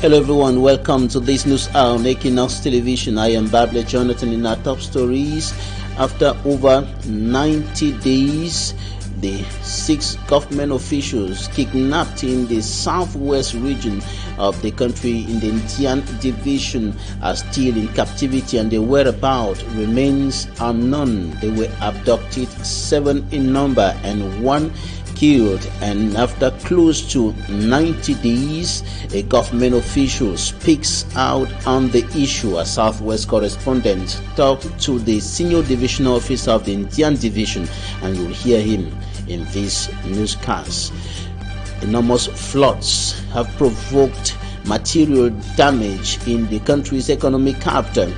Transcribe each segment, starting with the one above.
Hello everyone, welcome to this news hour on Equinoxe television. I am Babla Jonathan. In our top stories, after over 90 days, the 6 government officials kidnapped in the southwest region of the country in the Indian division are still in captivity, and their whereabouts remains unknown. They were abducted, 7 in number, and 1 killed. And after close to 90 days, a government official speaks out on the issue. A Southwest correspondent talked to the senior division officer of the Indian division, and you'll hear him in this newscast. Enormous floods have provoked material damage in the country's economic capital,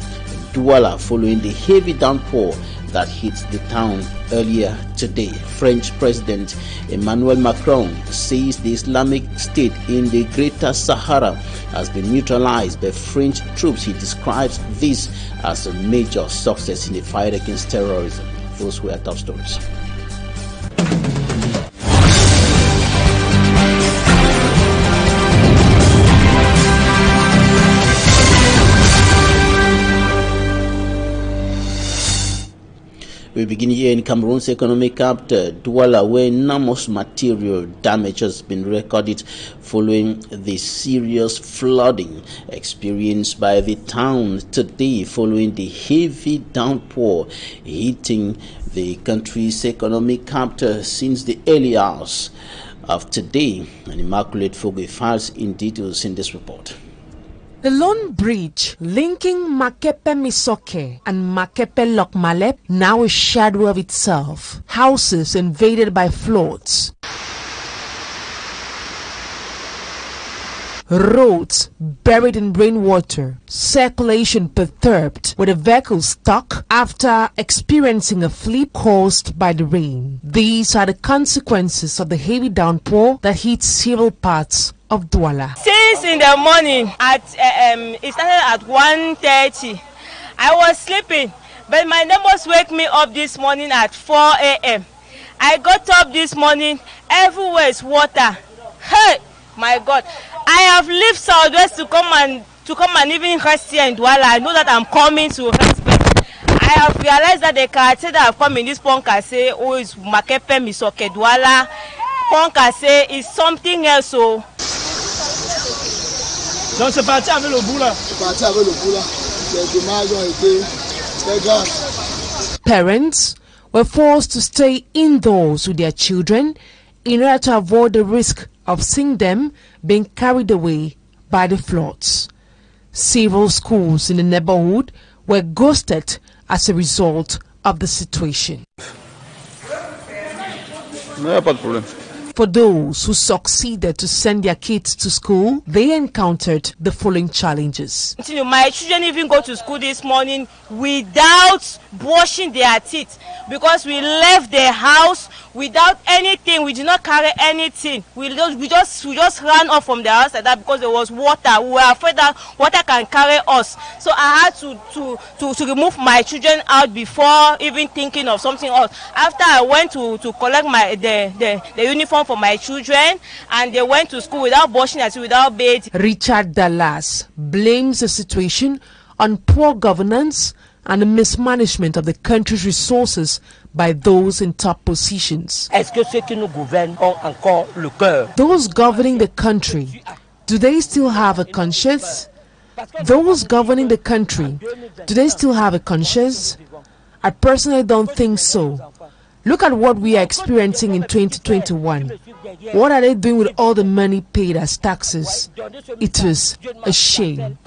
Douala, following the heavy downpour that hit the town earlier today. French President Emmanuel Macron says the Islamic State in the Greater Sahara has been neutralized by French troops. He describes this as a major success in the fight against terrorism. Those were top stories. We begin here in Cameroon's economic capital, Douala, where enormous material damage has been recorded following the serious flooding experienced by the town today following the heavy downpour hitting the country's economic capital since the early hours of today. And Immaculate Fogwe files in details in this report. The lone bridge linking Makepe Misoke and Makepe Lokmalep now a shadow of itself. Houses invaded by floods. Roads buried in rainwater. Circulation perturbed with the vehicle stuck after experiencing a flip caused by the rain. These are the consequences of the heavy downpour that hit several parts of Douala. Since in the morning, it started at 1:30. I was sleeping, but my neighbors wake me up this morning at 4 a.m. I got up this morning, everywhere is water. Hey, my God! I have left Southwest to come and even rest here in Douala. I know that I'm coming to rest, but I have realized that the character that have come in this Ponkase, who is Makepe Misoke Douala, Ponkase is something else. So. Parents were forced to stay indoors with their children in order to avoid the risk of seeing them being carried away by the floods. Several schools in the neighborhood were ghosted as a result of the situation. No, pas de problème. For those who succeeded to send their kids to school, they encountered the following challenges. My children even go to school this morning without brushing their teeth because we left the house without anything. We did not carry anything. We just ran off from the house like that because there was water. We were afraid that water can carry us. So I had to remove my children out before even thinking of something else. After I went to collect the uniform for my children, and they went to school without brushing their teeth, without bathing. Richard Dallas blames the situation on poor governance and the mismanagement of the country's resources by those in top positions. Those governing the country, do they still have a conscience? Those governing the country, do they still have a conscience? I personally don't think so. Look at what we are experiencing in 2021. What are they doing with all the money paid as taxes? It is a shame.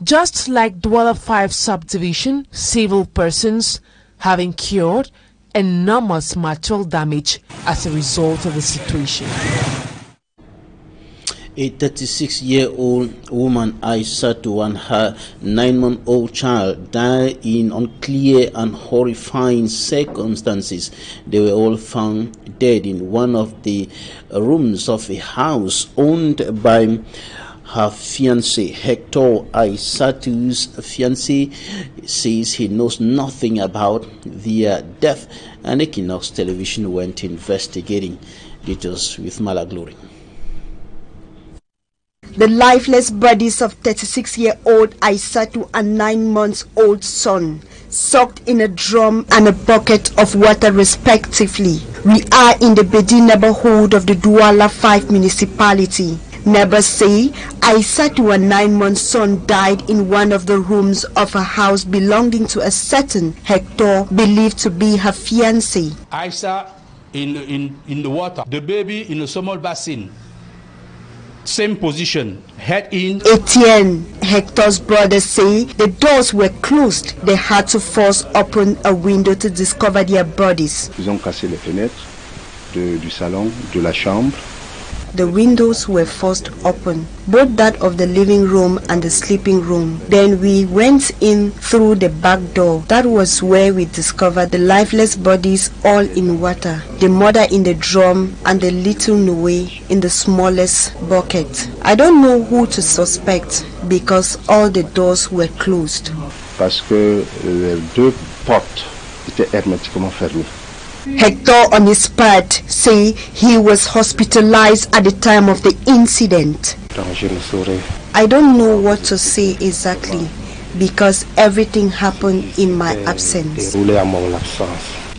Just like Douala 5 subdivision, several persons have incurred enormous material damage as a result of the situation. A 36-year-old woman, Aisatu, and her 9-month-old child died in unclear and horrifying circumstances. They were all found dead in one of the rooms of a house owned by her fiancé. Hector Aisatu's fiancé says he knows nothing about their death, and Equinoxe television went investigating. Details with Malaglory. The lifeless bodies of 36-year-old Aisatu and 9-month-old son, soaked in a drum and a bucket of water respectively. We are in the Bedi neighborhood of the Douala 5 municipality. Neighbors say Aisatu, a 9-month son, died in one of the rooms of a house belonging to a certain Hector, believed to be her fiancé. Aisha in the water, the baby in a small basin, same position, head in. Etienne, Hector's brother, say the doors were closed. They had to force open a window to discover their bodies. Ils ont cassé les fenêtres du salon, de la chambre. The windows were forced open, both that of the living room and the sleeping room. Then we went in through the back door. That was where we discovered the lifeless bodies all in water, the mother in the drum and the little Noe in the smallest bucket. I don't know who to suspect because all the doors were closed. Parce que les deux portes étaient hermétiquement fermées. Hector, on his part, say he was hospitalized at the time of the incident. I don't know what to say exactly because everything happened in my absence.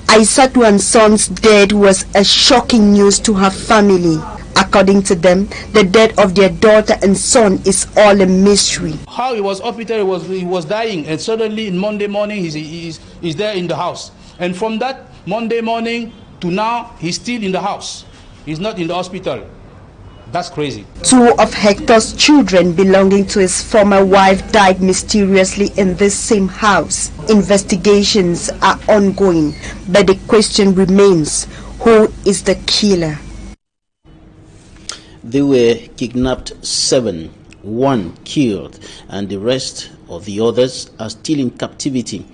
Aisatu and son's death was a shocking news to her family. According to them, the death of their daughter and son is all a mystery. How he was hospitalized, he was dying, and suddenly in Monday morning he's there in the house. And from that Monday morning to now, he's still in the house. He's not in the hospital. That's crazy. 2 of Hector's children belonging to his former wife died mysteriously in this same house. Investigations are ongoing, but the question remains, who is the killer? They were kidnapped 7, 1 killed, and the rest of the others are still in captivity.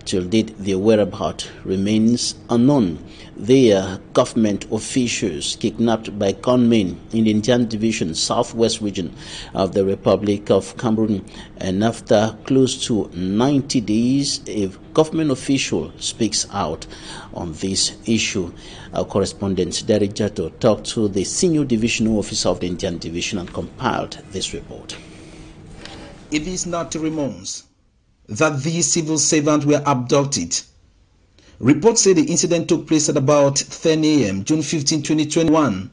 Till date, their whereabouts remains unknown. They are government officials kidnapped by gunmen in the Indian Division, southwest region of the Republic of Cameroon. And after close to 90 days, a government official speaks out on this issue. Our correspondent, Derek Jato, talked to the senior divisional officer of the Indian Division and compiled this report. It is not 3 months that these civil servants were abducted. Reports say the incident took place at about 10 a.m. June 15, 2021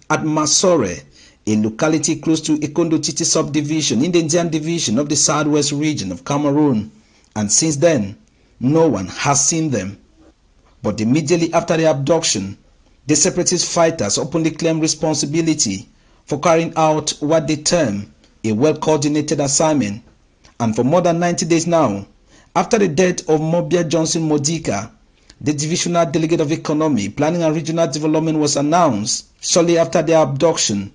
at Masore, a locality close to Equinoxe Titi subdivision in the Indian Division of the southwest region of Cameroon, and since then, no one has seen them. But immediately after the abduction, the separatist fighters openly claimed responsibility for carrying out what they term a well-coordinated assignment. And for more than 90 days now, after the death of Mobia Johnson Modika, the divisional delegate of economy, planning and regional development, was announced shortly after their abduction.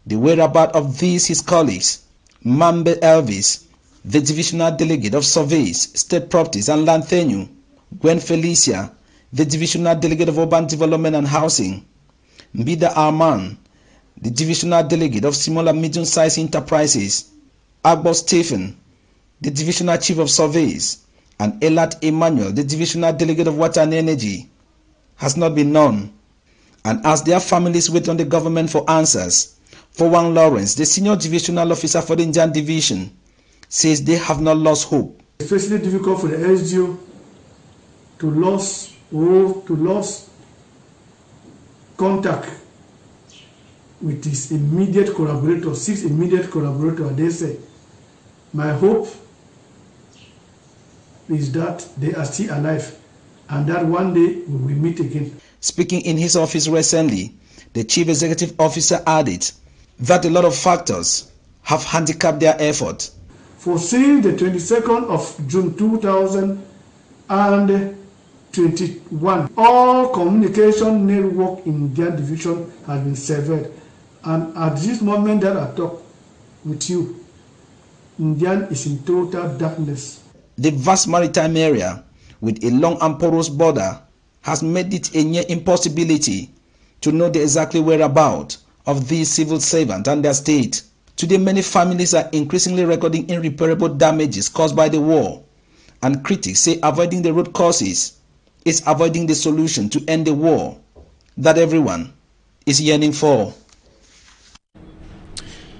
The whereabouts of these his colleagues, Mambe Elvis, the divisional delegate of surveys, state properties and land tenure, Gwen Felicia, the divisional delegate of urban development and housing, Mbida Arman, the divisional delegate of small and medium-sized enterprises, Agbo Stephen, the divisional chief of surveys, and Elat Emmanuel, the divisional delegate of water and energy, has not been known. And as their families wait on the government for answers, Fowang Lawrence, the senior divisional officer for the Indian Division, says they have not lost hope. It's especially difficult for the SGO to lose contact with his immediate collaborator, 6 immediate collaborators. They say, my hope is that they are still alive and that one day we will meet again. Speaking in his office recently, the chief executive officer added that a lot of factors have handicapped their effort. Foreseeing the 22nd of June 2021, all communication network in Indian Division has been severed. And at this moment that I talk with you, Indian is in total darkness. The vast maritime area, with a long and porous border, has made it a near impossibility to know the exact whereabouts of these civil servants and their state. Today, many families are increasingly recording irreparable damages caused by the war, and critics say avoiding the root causes is avoiding the solution to end the war that everyone is yearning for.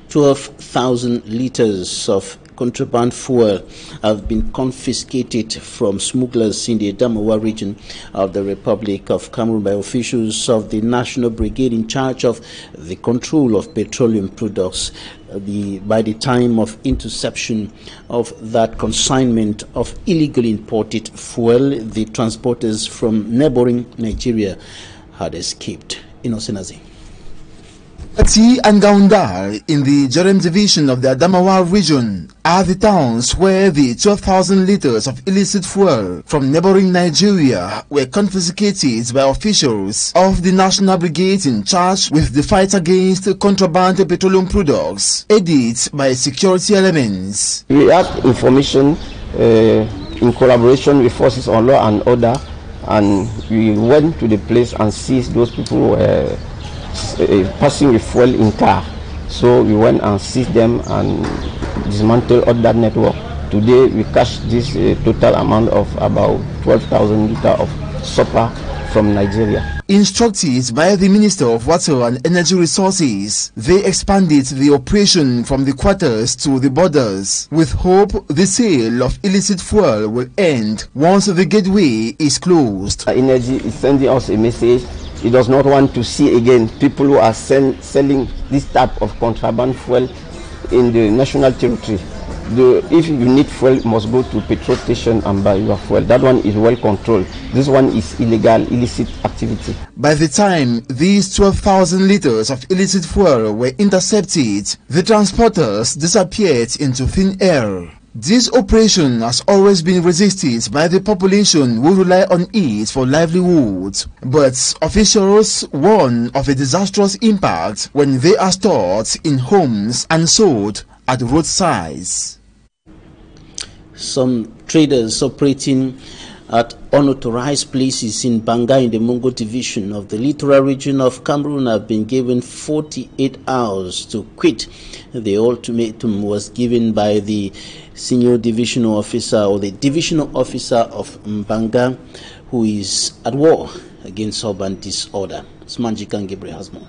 12 20,000 liters of contraband fuel have been confiscated from smugglers in the Adamawa region of the Republic of Cameroon by officials of the National Brigade in charge of the control of petroleum products. By the time of interception of that consignment of illegally imported fuel, the transporters from neighboring Nigeria had escaped. Innocent Ati and Gaundar in the Jerem division of the Adamawa region are the towns where the 12,000 liters of illicit fuel from neighboring Nigeria were confiscated by officials of the National Brigade in charge with the fight against contraband petroleum products, aided by security elements. We had information in collaboration with forces on law and order, and we went to the place and seized those people who were passing with fuel in car. So we went and seized them and dismantled all that network. Today we cashed this total amount of about 12,000 liters of super from Nigeria. Instructed by the Minister of Water and Energy Resources, they expanded the operation from the quarters to the borders, with hope the sale of illicit fuel will end once the gateway is closed. Energy is sending us a message. It does not want to see again people who are selling this type of contraband fuel in the national territory. If you need fuel, you must go to petrol station and buy your fuel. That one is well controlled. This one is illegal, illicit activity. By the time these 12,000 liters of illicit fuel were intercepted, the transporters disappeared into thin air. This operation has always been resisted by the population who rely on it for livelihood, but officials warn of a disastrous impact when they are stored in homes and sold at roadsides. Some traders operating at unauthorized places in Banga in the Mungo division of the littoral region of Cameroon have been given 48 hours to quit. The ultimatum was given by the senior divisional officer or the divisional officer of Mbanga, who is at war against urban disorder. Smanjikan Gabriel has more.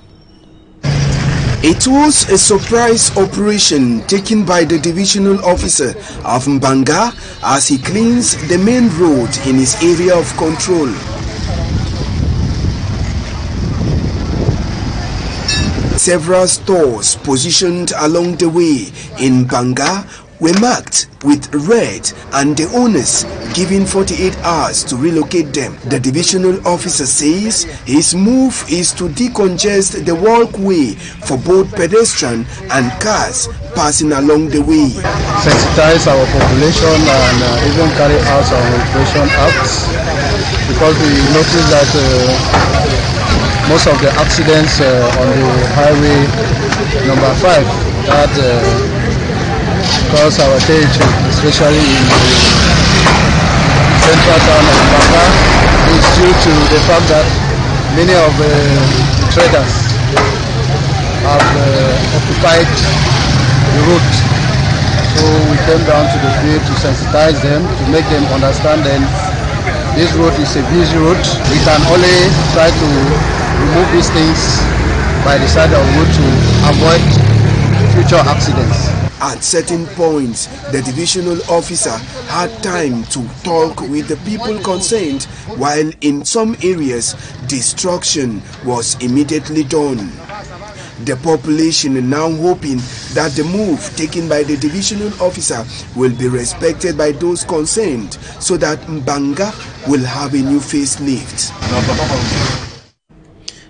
It was a surprise operation taken by the divisional officer of Mbanga as he cleans the main road in his area of control. Several stores positioned along the way in Mbanga were marked with red and the owners given 48 hours to relocate them. The divisional officer says his move is to decongest the walkway for both pedestrian and cars passing along the way. Sensitize our population and even carry out our operation acts, because we noticed that most of the accidents on the highway number 5 had cause our attention, especially in the central town of Mbanga, is due to the fact that many of the traders have occupied the route. So we came down to the field to sensitize them, to make them understand that this road is a busy road. We can only try to remove these things by the side of the road to avoid future accidents. At certain points, the divisional officer had time to talk with the people concerned, while in some areas, destruction was immediately done. The population are now hoping that the move taken by the divisional officer will be respected by those concerned, so that Mbanga will have a new facelift.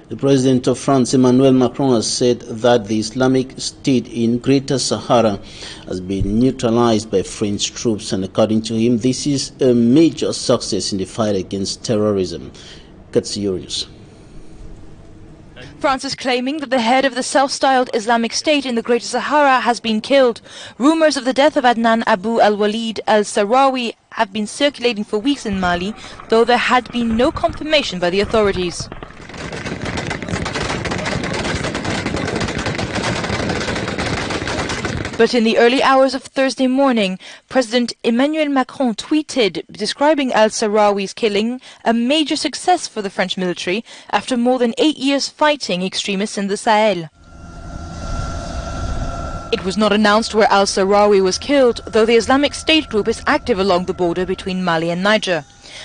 The president of France, Emmanuel Macron, has said that the Islamic State in Greater Sahara has been neutralized by French troops, and according to him, this is a major success in the fight against terrorism. Katsiorius. France is claiming that the head of the self-styled Islamic State in the Greater Sahara has been killed. Rumors of the death of Adnan Abu al-Walid al-Sahrawi have been circulating for weeks in Mali, though there had been no confirmation by the authorities. But in the early hours of Thursday morning, President Emmanuel Macron tweeted describing al-Sahrawi's killing a major success for the French military after more than 8 years fighting extremists in the Sahel. It was not announced where al-Sarawi was killed, though the Islamic State group is active along the border between Mali and Niger.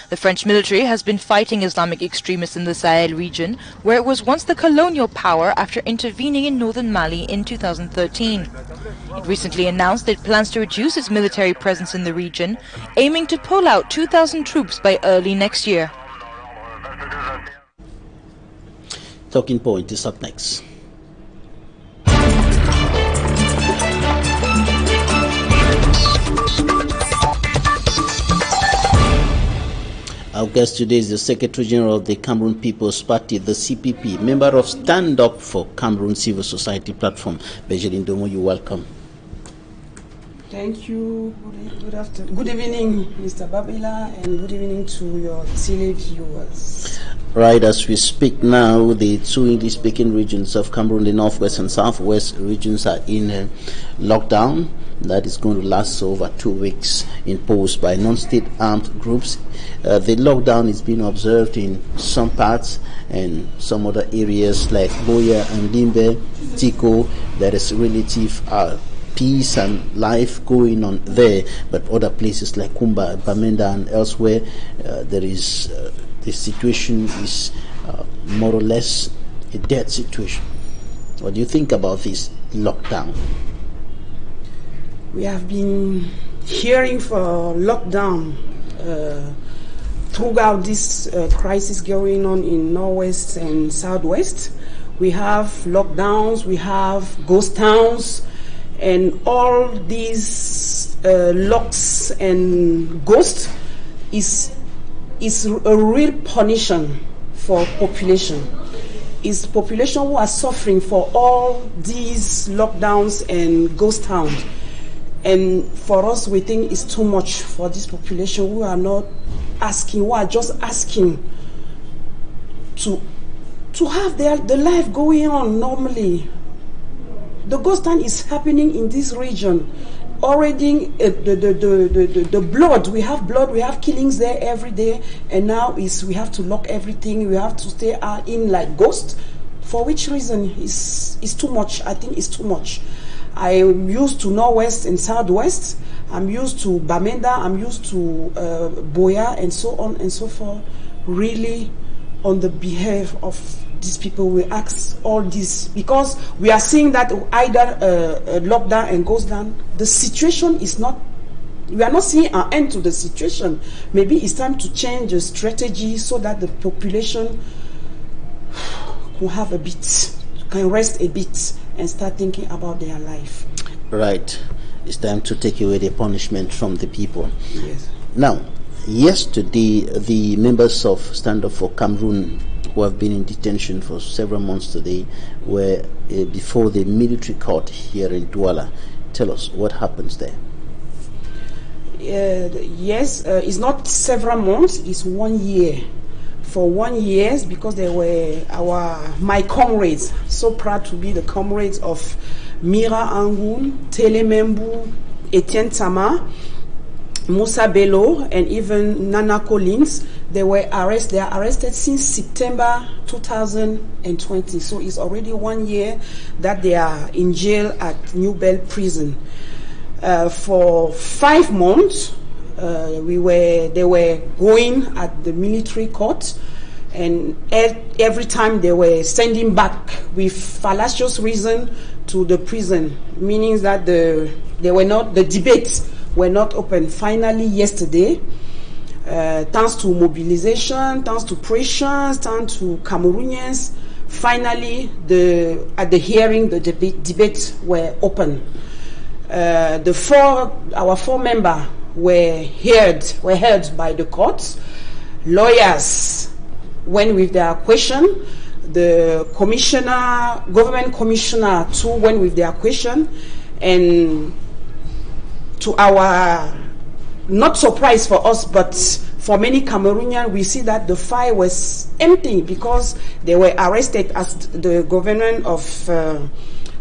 The French military has been fighting Islamic extremists in the Sahel region, where it was once the colonial power after intervening in northern Mali in 2013. It recently announced that it plans to reduce its military presence in the region, aiming to pull out 2,000 troops by early next year. Talking Point is up next. Our guest today is the Secretary General of the Cameroon People's Party, the CPP, member of Stand Up for Cameroon Civil Society Platform. Benjamin Domo, you're welcome. Thank you. Good evening, Mr. Babila, and good evening to your tele viewers. Right, as we speak now, the two English-speaking regions of Cameroon, the northwest and southwest regions, are in lockdown. That is going to last over 2 weeks, imposed by non-state armed groups. The lockdown is being observed in some parts and some other areas like Boya and Limbe, Tiko. There is relative peace and life going on there, but other places like Kumba, Bamenda and elsewhere, there is the situation is more or less a dead situation. What do you think about this lockdown? We have been hearing for lockdown throughout this crisis going on in Northwest and Southwest. We have lockdowns, we have ghost towns, and all these locks and ghosts is a real punishment for population. It's population who are suffering for all these lockdowns and ghost towns. And for us, we think it's too much for this population who are not asking, who are just asking to have the life going on normally. The ghost town is happening in this region. Already the blood, we have killings there every day, and now we have to lock everything, we have to stay in like ghosts. For which reason is too much? I think it's too much. I am used to Northwest and Southwest. I'm used to Bamenda. I'm used to Boya and so on and so forth. Really, on the behalf of these people, we ask all this because we are seeing that either lockdown and goes down. The situation is not. We are not seeing an end to the situation. Maybe it's time to change the strategy so that the population will have a bit, can rest a bit, and start thinking about their life. Right. It's time to take away the punishment from the people. Yes. Now, yesterday, the members of Stand Up for Cameroon, who have been in detention for several months today, were before the military court here in Douala. Tell us what happens there. Yes, it's not several months, it's 1 year. For 1 year, because they were my comrades, so proud to be the comrades of Mira Angoun, Tele Membu, Etienne Tama, Musa Bello, and even Nana Collins. They were arrested. They are arrested since September 2020. So it's already 1 year that they are in jail at New Bell Prison. For 5 months, they were going at the military court, and every time they were sending back with fallacious reason to the prison, meaning that the debates were not open. Finally, yesterday, thanks to mobilization, thanks to pressures, thanks to Cameroonians, finally at the hearing the debates were open. Our four members were heard by the courts. Lawyers went with their question. The government commissioner too went with their question, and to our not surprise for us, but for many Cameroonians, we see that the file was empty because they were arrested, as the government of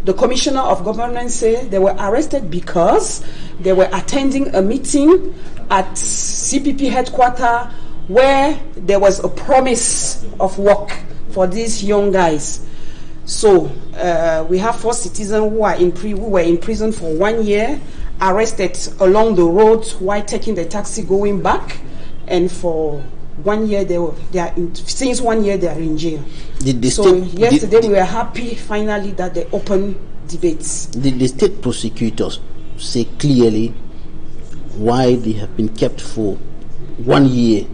the commissioner of government said. They were arrested because they were attending a meeting at CPP headquarters where there was a promise of work for these young guys. So we have 4 citizens who were in prison for 1 year, arrested along the road while taking the taxi going back, and for 1 year since 1 year they are in jail. Yesterday we were happy finally that they opened debates. Did the state prosecutors say clearly why they have been kept for 1 year?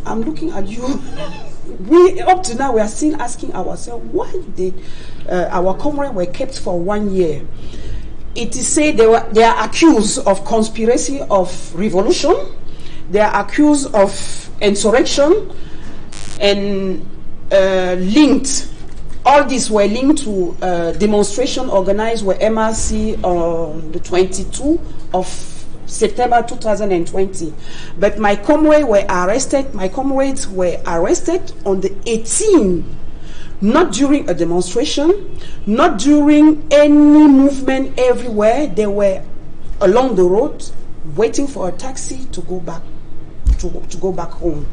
I'm looking at you. We up to now we are still asking ourselves why did our comrades were kept for 1 year. It is said they are accused of conspiracy of revolution. They are accused of insurrection and linked. All these were linked to demonstration organized with MRC on the 22 of September 2020. But my comrades were arrested. My comrades were arrested on the 18th, not during a demonstration, not during any movement everywhere. They were along the road waiting for a taxi to go back to go back home.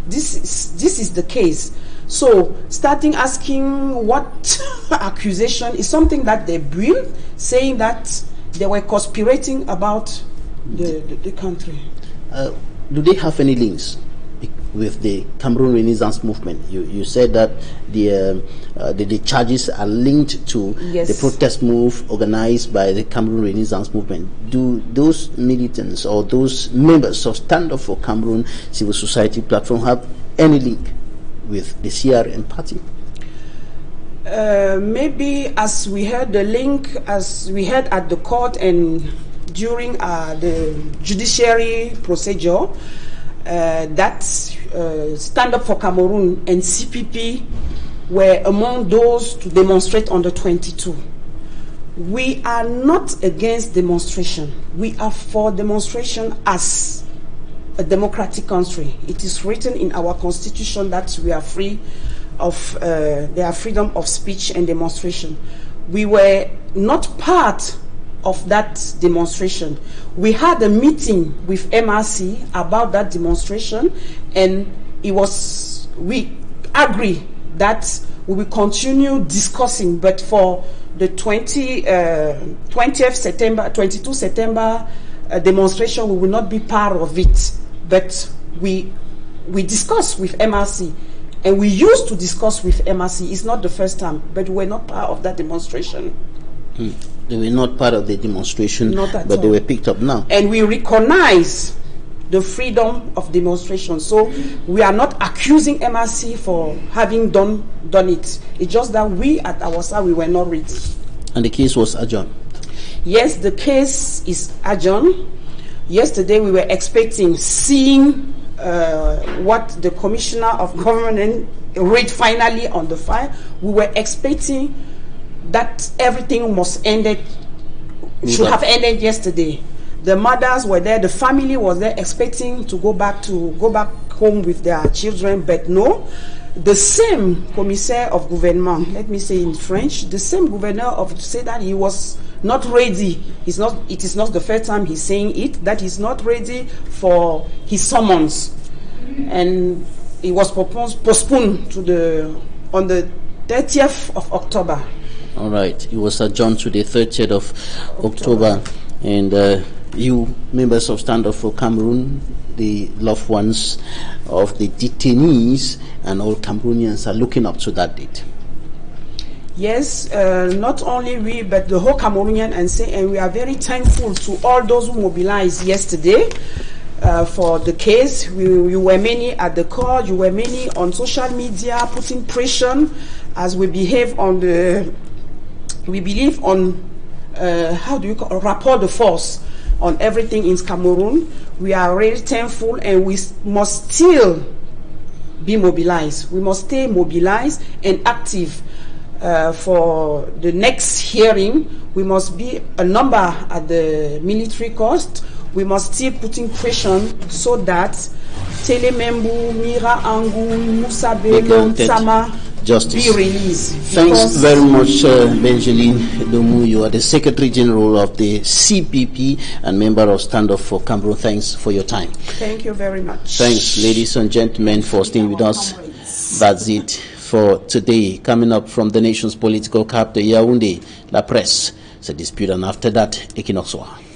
This is the case. So starting asking what accusation is something that they build, saying that they were conspirating about the country. Do they have any links with the Cameroon Renaissance movement? You said that the charges are linked to the protest move organized by the Cameroon Renaissance movement. Do those militants or those members of Stand Up for Cameroon civil society platform have any link with the CRN party? Maybe as we heard the link, as we heard at the court and during the judiciary procedure, that Stand Up for Cameroon and CPP were among those to demonstrate on the 22. We are not against demonstration. We are for demonstration as a democratic country. It is written in our constitution that we are free of their freedom of speech and demonstration. We were not part of that demonstration. We had a meeting with MRC about that demonstration, and we agree that we will continue discussing, but for the 22 September demonstration, we will not be part of it. But we discussed with MRC, and we used to discuss with MRC. It's not the first time, but we were not part of that demonstration. They were not part of the demonstration, but all. They were picked up now. And we recognize the freedom of demonstration. So we are not accusing MRC for having done it. It's just that we at our side, we were not ready. And the case was adjourned? Yes, the case is adjourned. Yesterday we were expecting, seeing what the Commissioner of Government read finally on the file. We were expecting that everything should have ended yesterday. The mothers were there, the family was there, expecting to go back home with their children, but no. The same commissaire of gouvernement, let me say in French, the same governor said that he was not ready. It is not the first time he's saying it, that he's not ready for his summons, and it was postponed on the 30th of October. All right, it was adjourned to the 30th of October, and you members of Stand Up for Cameroon, the loved ones of the detainees, and all Cameroonians are looking up to that date. Yes, not only we, but the whole Cameroonian, and we are very thankful to all those who mobilized yesterday for the case. You were many at the court, you were many on social media putting pressure as we behave on we believe on rapport de force on everything in Cameroon. We are really thankful, and we must still be mobilized. We must stay mobilized and active. For the next hearing, we must be a number at the military cost. We must still putting pressure so that Telemembu, Mira Angul, Musa Bello, Sama be released. Thanks very much, Benjamin Domu. You are the Secretary General of the CPP and member of Stand Up for Cameroon. Thanks for your time. Thank you very much. Thanks, ladies and gentlemen, for staying with us. That's it for today. Coming up from the nation's political capital, Yaoundé, La Presse, it's a dispute, and after that, Equinoxe.